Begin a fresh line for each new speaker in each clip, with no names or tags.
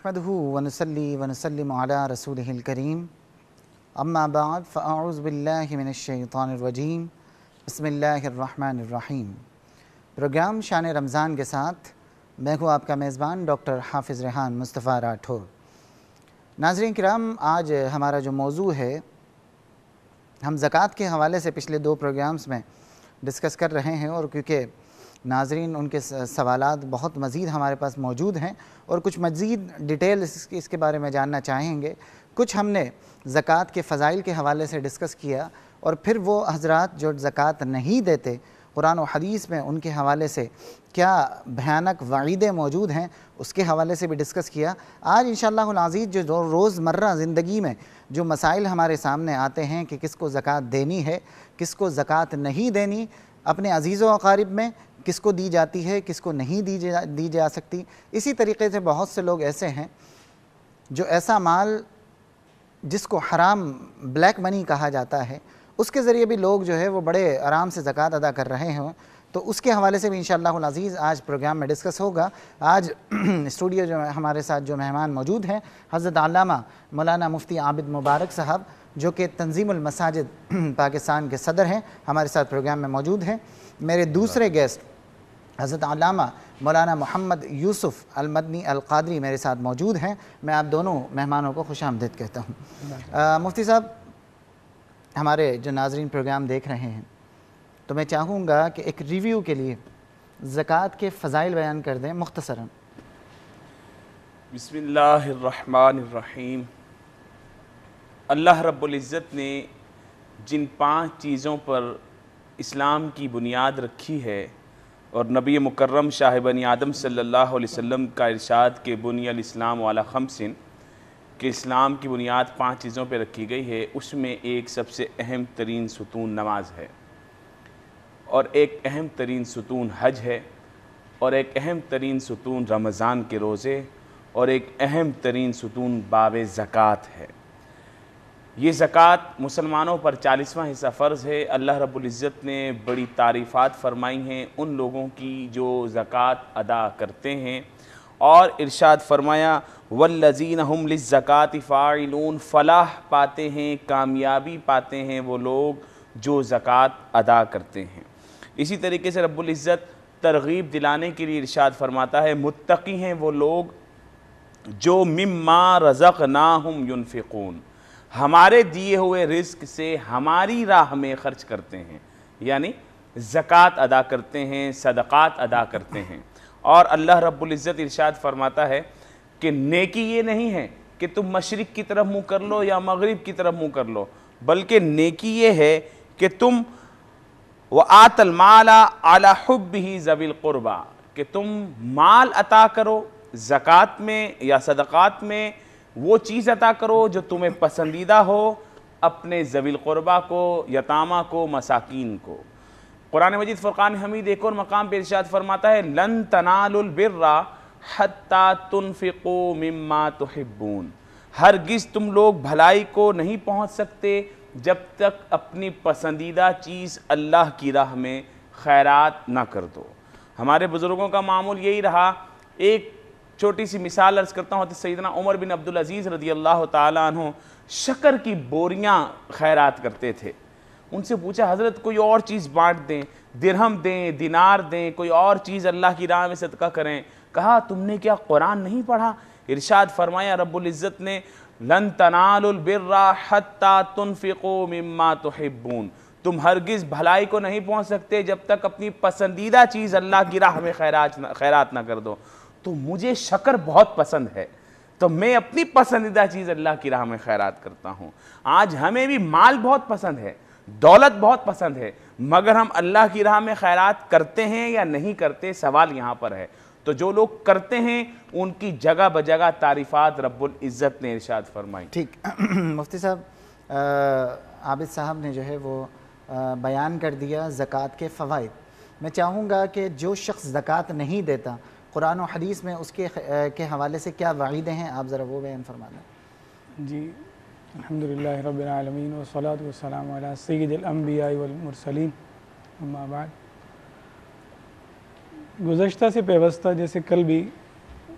नहमदुहु व नुसल्ली व नुसल्लिमु अला रसूलिहिल करीम अम्मा बाद फ़अऊज़ु बिल्लाहि मिनश शैतानिर रजीम बिस्मिल्लाहिर रहमानिर रहीम। प्रोग्राम शान रमज़ान के साथ मैं हूँ आपका मेज़बान डॉक्टर हाफ़िज़ रेहान मुस्तफ़ा राठौर। नाज़रीन किराम, आज हमारा जो मौजू है हम ज़कात के हवाले से पिछले 2 प्रोग्राम्स में डिस्कस कर रहे हैं, और क्योंकि नाज़रीन उनके सवालात बहुत मज़ीद हमारे पास मौजूद हैं और कुछ मज़ीद डिटेल इसके बारे में जानना चाहेंगे। कुछ हमने ज़कात के फ़ज़ाइल के हवाले से डिस्कस किया, और फिर वो हज़रात जो ज़कात नहीं देते कुरान और हदीस में उनके हवाले से क्या भयानक वईदें मौजूद हैं उसके हवाले से भी डिस्कस किया। आज इंशाअल्लाहुल अज़ीज़ जो रोज़मर्रा ज़िंदगी में जो मसाइल हमारे सामने आते हैं कि किसको ज़कात देनी है, किसको ज़कात नहीं देनी, अपने अज़ीज़ों अक़ारिब में किसको दी जाती है, किसको नहीं दी जा सकती। इसी तरीक़े से बहुत से लोग ऐसे हैं जो ऐसा माल जिसको हराम ब्लैक मनी कहा जाता है उसके ज़रिए भी लोग जो है वो बड़े आराम से ज़कात अदा कर रहे हों, तो उसके हवाले से भी इंशाअल्लाहुल अज़ीज़ आज प्रोग्राम में डिस्कस होगा। आज स्टूडियो जो हमारे साथ जो मेहमान मौजूद हैं हज़रत अल्लामा मौलाना मुफ्ती आबिद मुबारक साहब, जो कि तंज़ीमुल मसाजिद पाकिस्तान के सदर हैं, हमारे साथ प्रोग्राम में मौजूद हैं। मेरे दूसरे गेस्ट हज़रत अल्लामा मौलाना मोहम्मद यूसुफ़ अल-मदनी अल-क़ादरी मेरे साथ मौजूद हैं। मैं आप दोनों मेहमानों को खुशामदीद कहता हूँ। मुफ्ती साहब, हमारे जो नाज़रीन प्रोग्राम देख रहे हैं, तो मैं चाहूँगा कि एक रिव्यू के लिए ज़कात के फ़ज़ाइल बयान कर दें मुख्तसरन।
बिस्मिल्लाहिर्रहमानिर्रहीम। अल्लाह रब्बुल इज़्ज़त ने जिन 5 चीज़ों पर इस्लाम की बुनियाद रखी है, और नबी मुकर्रम शाह बनी आदम सल्लल्लाहु अलैहि वसल्लम का इरशाद के बुनियल इस्लाम वाला खमसिन कि इस्लाम की बुनियाद 5 चीज़ों पर रखी गई है, उसमें एक सबसे अहम तरीन सुतून नमाज है, और एक अहम तरीन सुतून हज है, और एक अहम तरीन सुतून रमज़ान के रोज़े, और एक अहम तरीन सुतून बाब ज़कात है। ये ज़कात मुसलमानों पर 40वां हिस्सा फ़र्ज़ है। अल्लाह रब्बुल इज़्ज़त ने बड़ी तारीफ़ात फ़रमाई हैं उन लोगों की जो ज़कात अदा करते हैं, और इरशाद फ़रमाया वल्लज़ीन हुम लिज़्ज़काति फ़ाइलून, फ़लाह पाते हैं, कामयाबी पाते हैं वो लोग जो ज़कात अदा करते हैं। इसी तरीके से रब्बुल इज़्ज़त तरग़ीब दिलाने के लिए इरशाद फ़रमाता है मुत्तक़ी हैं वो लोग जो मिम्मा रज़क़नाहुम युनफ़िक़ून, हमारे दिए हुए रिज़्क़ से हमारी राह में ख़र्च करते हैं, यानी ज़कात अदा करते हैं, सदक़ात अदा करते हैं। और अल्लाह रब्बुल इज़्ज़त इरशाद फरमाता है कि नेकी ये नहीं है कि तुम मशरिक़ की तरफ मुँह कर लो या मग़रिब की तरफ मुँह कर लो, बल्कि नेकी ये है कि तुम व आतल माला अला हुब्बिही ज़विल क़ुरबा, कि तुम माल अता करो ज़कात में या सदक़ात में, वो चीज़ अता करो जो तुम्हें पसंदीदा हो, अपने ज़विल क़ुरबा को, यतामा को, मसाकीन को। कुरान मजीद फ़ुरक़ान हमीद एक और मकाम पर इरशाद फरमाता है लन तनालुल बिर्रा हत्ता तुनफ़िक़ू मिम्मा तुहिब्बून, हरगिज़ तुम लोग भलाई को नहीं पहुँच सकते जब तक अपनी पसंदीदा चीज़ अल्लाह की राह में खैरात ना कर दो। हमारे बुज़ुर्गों का मामूल यही रहा। एक छोटी सी मिसाल अर्ज़ करता हूँ, तो सैयदना उमर बिन अब्दुल अज़ीज़ रज़ियल्लाहु ताला अन्हु शक्कर की बोरियाँ खैरात करते थे। उनसे पूछा हज़रत कोई और चीज़ बांट दें, दिरहम दें, दिनार दें, कोई और चीज़ अल्लाह की राह में सदका करें। कहा तुमने क्या कुरान नहीं पढ़ा? इरशाद फरमाया रब्बुल इज़्ज़त ने लन तनालुल बिर्रा हत्ता तुनफ़िक़ू मिम्मा तुहिब्बून, तुम हरगिज़ भलाई को नहीं पहुँच सकते जब तक अपनी पसंदीदा चीज़ अल्लाह की राह में खैरात ना कर दो। तो मुझे शक्कर बहुत पसंद है, तो मैं अपनी पसंदीदा चीज़ अल्लाह की राह में खैरात करता हूँ। आज हमें भी माल बहुत पसंद है, दौलत बहुत पसंद है, मगर हम अल्लाह की राह में खैरात करते हैं या नहीं करते, सवाल यहाँ पर है। तो जो लोग करते हैं उनकी जगह बजगह तारीफ़ात रब्बुल इज़्ज़त ने इरशाद फरमाई।
ठीक मुफ्ती साहब, आबिद साहब ने जो है वो बयान कर दिया ज़कात के फ़वाइद। मैं चाहूँगा कि जो शख्स ज़कात नहीं देता कुरान और हदीस में उसके के हवाले से क्या वईदें हैं, आप ज़रा वो बयान फरमा दें।
जी, अल्हम्दुलिल्लाहि रब्बिल आलमीन वस्सलातु वस्सलामु अला सय्यिदिल अंबिया वल मुरसलीन, अम्मा बाद। गुज़श्ता से पेवस्ता, जैसे कल भी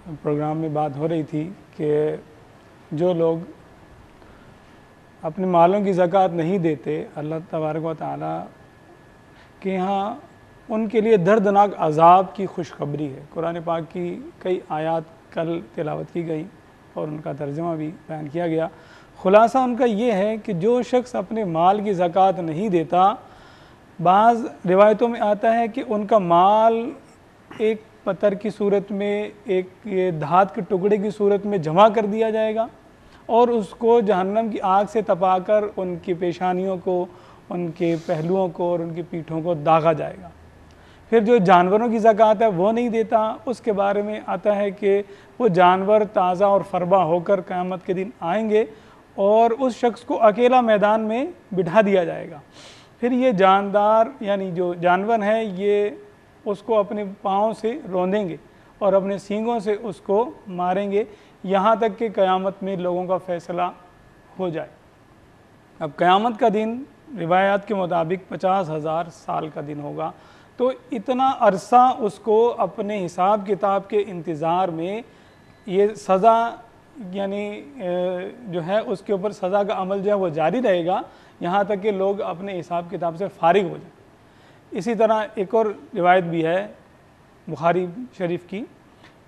प्रोग्राम में बात हो रही थी कि जो लोग अपने मालों की ज़कात नहीं देते, अल्लाह तबारक व तआला के यहाँ उनके लिए दर्दनाक अज़ाब की खुशखबरी है। कुरान पाक की कई आयत कल तिलावत की गई और उनका तर्जुमा भी बयान किया गया। ख़ुलासा उनका ये है कि जो शख्स अपने माल की ज़कात नहीं देता, बाज़ रिवायतों में आता है कि उनका माल एक पत्थर की सूरत में, एक ये धात के टुकड़े की सूरत में जमा कर दिया जाएगा और उसको जहन्नम की आग से तपाकर उनकी पेशानियों को, उनके पहलुओं को और उनकी पीठों को दागा जाएगा। फिर जो जानवरों की ज़कात है वो नहीं देता, उसके बारे में आता है कि वो जानवर ताज़ा और फरबा होकर क़यामत के दिन आएंगे और उस शख्स को अकेला मैदान में बिठा दिया जाएगा। फिर ये जानदार यानी जो जानवर हैं ये उसको अपने पाँव से रौंदेंगे और अपने सींगों से उसको मारेंगे, यहाँ तक कि क़यामत में लोगों का फ़ैसला हो जाए। अब क़यामत का दिन रिवायात के मुताबिक 50,000 साल का दिन होगा, तो इतना अरसा उसको अपने हिसाब किताब के इंतज़ार में ये सज़ा यानी जो है उसके ऊपर सज़ा का अमल जो है वो जारी रहेगा, यहाँ तक कि लोग अपने हिसाब किताब से फारिग हो जाए। इसी तरह एक और रिवायत भी है बुखारी शरीफ की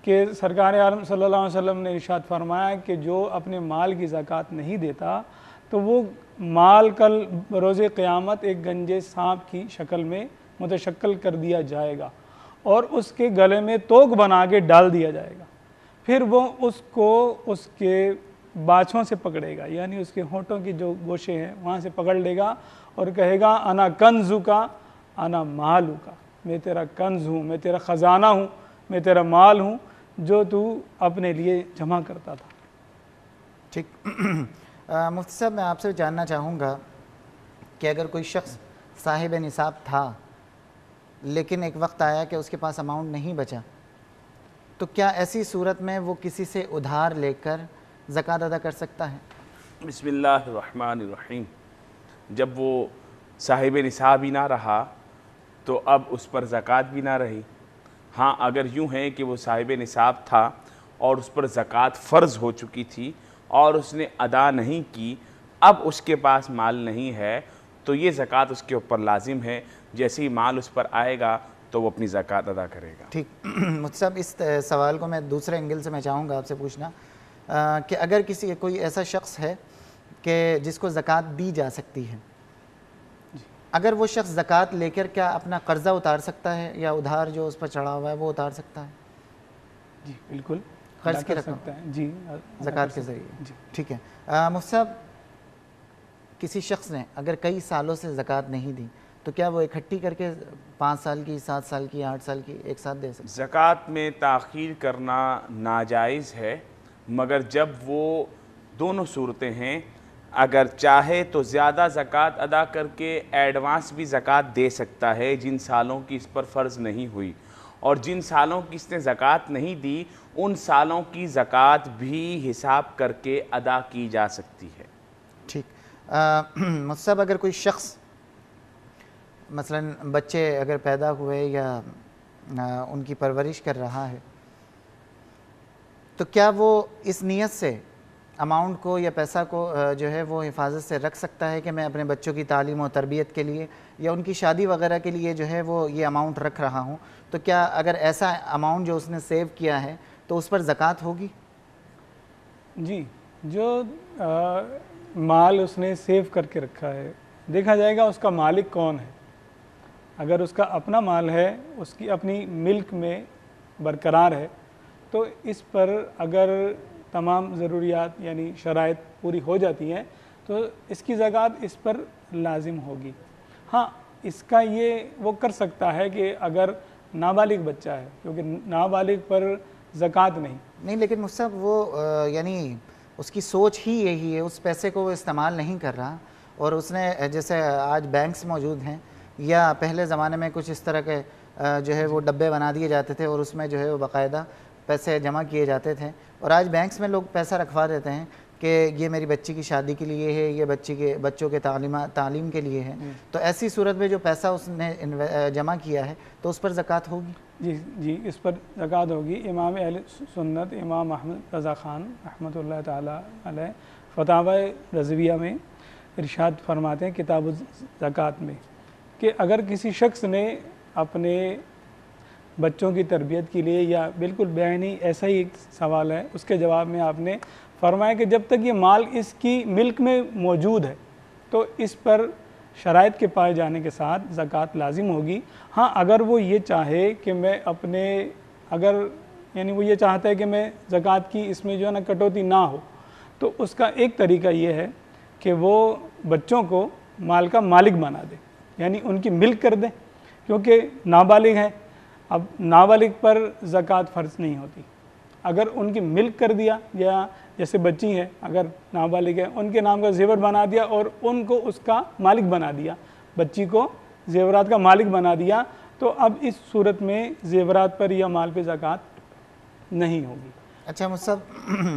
कि सरकार आलम सल्लल्लाहु अलैहि वसल्लम ने इरशाद फरमाया कि जो अपने माल की ज़कात नहीं देता तो वो माल कल रोज़े क़यामत एक गंजे सांप की शक्ल में मुतशक्कल कर दिया जाएगा और उसके गले में तोक बना के डाल दिया जाएगा। फिर वो उसको उसके बाछों से पकड़ेगा, यानी उसके होंठों की जो गोशे हैं वहाँ से पकड़ लेगा और कहेगा अना कंज़ु का अना मालू का, मैं तेरा कंज़ हूँ, मैं तेरा ख़जाना हूँ, मैं तेरा माल हूँ जो तू अपने लिए जमा करता था।
ठीक। मुफ्ती साहब, मैं आपसे जानना चाहूँगा कि अगर कोई शख्स साहिब निसाब था लेकिन एक वक्त आया कि उसके पास अमाउंट नहीं बचा, तो क्या ऐसी सूरत में वो किसी से उधार लेकर ज़कात अदा कर सकता है?
बिस्मिल्लाहिर्रहमानिर्रहीम। जब वो साहिब निसाब ही ना रहा तो अब उस पर ज़कात भी ना रही। हाँ, अगर यूँ है कि वो साहिब निसाब था और उस पर ज़कात फ़र्ज़ हो चुकी थी और उसने अदा नहीं की, अब उसके पास माल नहीं है, तो ये ज़कात उसके ऊपर लाजिम है। जैसे ही माल उस पर आएगा तो वो अपनी ज़कात अदा करेगा।
ठीक। मुझसे इस सवाल को मैं दूसरे एंगल से मैं चाहूँगा आपसे पूछना कि अगर कोई ऐसा शख्स है कि जिसको ज़कात दी जा सकती है, अगर वो शख्स ज़कात लेकर क्या अपना कर्ज़ा उतार सकता है या उधार जो उस पर चढ़ा हुआ है वो उतार सकता है?
जी बिल्कुल,
कर्ज़ के रकम
सकता है जी,
ज़कात के ज़रिए। ठीक है। मुफ्ती साहब, किसी शख्स ने अगर कई सालों से ज़कात नहीं दी तो क्या वो इकट्ठी करके 5 साल की, 7 साल की, 8 साल की एक साथ दे सकते?
ज़कात में ताख़ीर करना नाजायज़ है, मगर जब वो दोनों सूरतें हैं, अगर चाहे तो ज़्यादा ज़कात अदा करके एडवांस भी ज़कात दे सकता है जिन सालों की इस पर फ़र्ज़ नहीं हुई, और जिन सालों की इसने ज़कात नहीं दी उन सालों की ज़कात भी हिसाब करके अदा की जा सकती है।
ठीक। मतलब अगर कोई शख्स मसलन बच्चे अगर पैदा हुए या उनकी परवरिश कर रहा है, तो क्या वो इस नीयत से अमाउंट को या पैसा को जो है वो हिफाजत से रख सकता है कि मैं अपने बच्चों की तालीम और तरबियत के लिए या उनकी शादी वगैरह के लिए जो है वो ये अमाउंट रख रहा हूँ, तो क्या अगर ऐसा अमाउंट जो उसने सेव किया है तो उस पर ज़कात होगी?
जी, जो माल उसने सेव करके रखा है, देखा जाएगा उसका मालिक कौन है। अगर उसका अपना माल है, उसकी अपनी मिल्क में बरकरार है, तो इस पर अगर तमाम ज़रूरियात यानी शराइत पूरी हो जाती हैं तो इसकी ज़कात इस पर लाजिम होगी। हाँ, इसका ये वो कर सकता है कि अगर नाबालिग बच्चा है, क्योंकि नाबालिग पर ज़कात नहीं,
लेकिन मुझसे वो यानी उसकी सोच ही यही है, उस पैसे को वो इस्तेमाल नहीं कर रहा, और उसने जैसे आज बैंक्स मौजूद हैं या पहले ज़माने में कुछ इस तरह के जो है वो डब्बे बना दिए जाते थे और उसमें जो है वो बाकायदा पैसे जमा किए जाते थे, और आज बैंक्स में लोग पैसा रखवा देते हैं कि ये मेरी बच्ची की शादी के लिए है, ये बच्चों के तालीम के लिए है। तो ऐसी सूरत में जो पैसा उसने जमा किया है तो उस पर ज़कात होगी?
جی اس پر زکوٰۃ ہوگی۔ امام اہل سنت امام احمد رضا خان رحمۃ اللہ تعالیٰ علیہ فتاوی رضویہ میں ارشاد فرماتے ہیں کتاب الزکوٰۃ میں کہ اگر کسی شخص نے اپنے بچوں کی تربیت کے لیے، یا بالکل بیانی ایسا ہی ایک سوال ہے، اس کے جواب میں آپ نے فرمایا کہ جب تک یہ مال اس کی ملک میں موجود ہے تو اس پر شرائط کے پائے جانے کے ساتھ زکوٰۃ لازم ہوگی۔ ہاں اگر وہ یہ چاہے کہ میں اپنے یعنی وہ یہ چاہتا ہے کہ میں زکوٰۃ کی اس میں جو ہے نا کٹوتی نہ ہو، تو اس کا ایک طریقہ یہ ہے کہ وہ بچوں کو مال کا مالک بنا دے، یعنی ان کی ملک کر دیں، کیونکہ نابالغ ہیں۔ اب نابالغ پر زکوٰۃ فرض نہیں ہوتی۔ اگر ان کی ملک کر دیا، یا جیسے بچی ہیں اگر نابالغ ہے ان کے نام کا زیور بنا دیا اور ان کو اس کا مالک بنا دیا، بچی کو زیورات کا مالک بنا دیا، تو اب اس صورت میں زیورات پر یا مال پہ زکوٰۃ نہیں ہوگی۔
اچھا مصعب،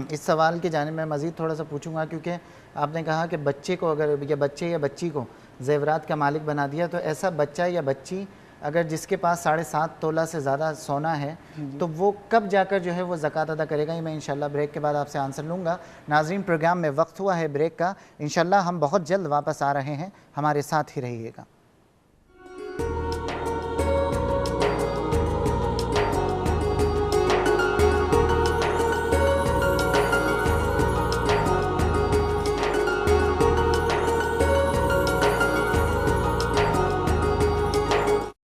اس سوال کی جانب میں مزید تھوڑا سا پوچھوں گا، کیونکہ آپ نے کہا کہ بچے کو اگر یا بچے یا بچی کو زیورات کا مالک بنا دیا، تو ایسا بچہ یا بچی اگر جس کے پاس 7.5 تولہ سے زیادہ سونا ہے تو وہ کب جا کر جو ہے وہ زکوٰۃ ادا کرے گا؟ یہ میں انشاءاللہ بریک کے بعد آپ سے آنسر لوں گا۔ ناظرین، پروگرام میں وقت ہوا ہے بریک کا، انشاءاللہ ہم بہت جلد واپس آ رہے ہیں، ہمارے ساتھ ہی رہیے گا۔